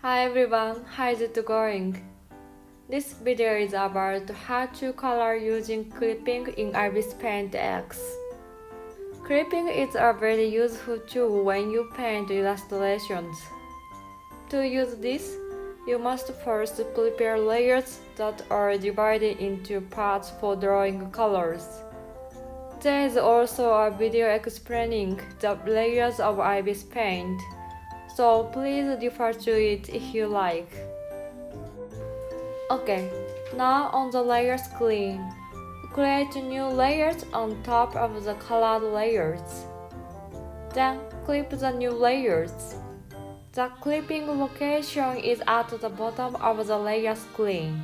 Hi everyone, how's it going? This video is about how to color using clipping in ibisPaint X. Clipping is a very useful tool when you paint illustrations. To use this, you must first prepare layers that are divided into parts for drawing colors. There is also a video explaining the layers of ibisPaint, so please refer to it if you like. Okay, now on the layer screen, create new layers on top of the colored layers. Then clip the new layers. The clipping location is at the bottom of the layer screen.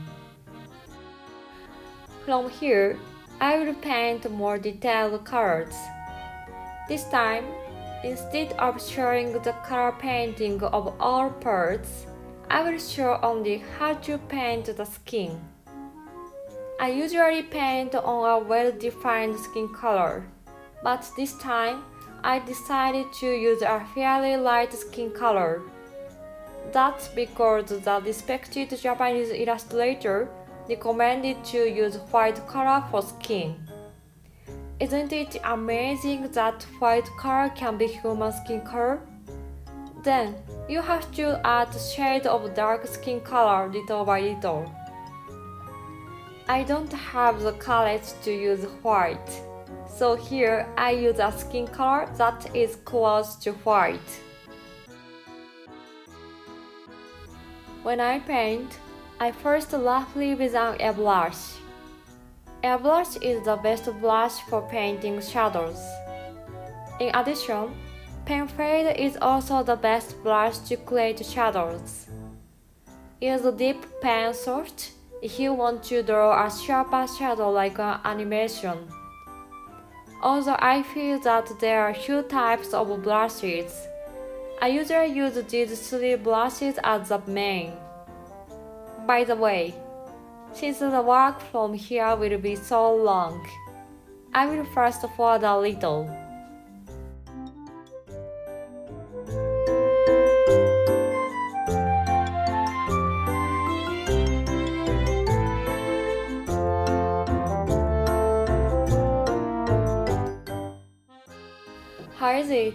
From here, I will paint more detailed colors. This time, instead of showing the color painting of all parts, I will show only how to paint the skin. I usually paint on a well-defined skin color, but this time I decided to use a fairly light skin color. That's because the respected Japanese illustrator recommended to use white color for skin. Isn't it amazing that white color can be human skin color? Then, you have to add shade of dark skin color little by little. I don't have the courage to use white, so here I use a skin color that is close to white. When I paint, I first roughly with an airbrush. Airbrush is the best brush for painting shadows. In addition, pen fade is also the best brush to create shadows. Use deep pen soft if you want to draw a sharper shadow like an animation. Although I feel that there are few types of brushes, I usually use these three brushes as the main. By the way, since the work from here will be so long, I will first forward a little. How is it?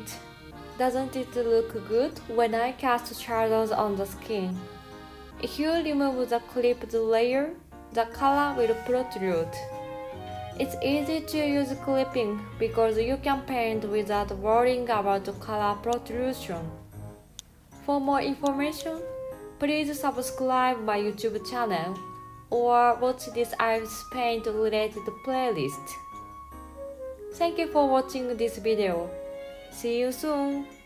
Doesn't it look good when I cast shadows on the skin? If you remove the clipped layer, the color will protrude. It's easy to use clipping because you can paint without worrying about color protrusion. For more information, please subscribe my YouTube channel or watch this ibisPaint related playlist. Thank you for watching this video. See you soon!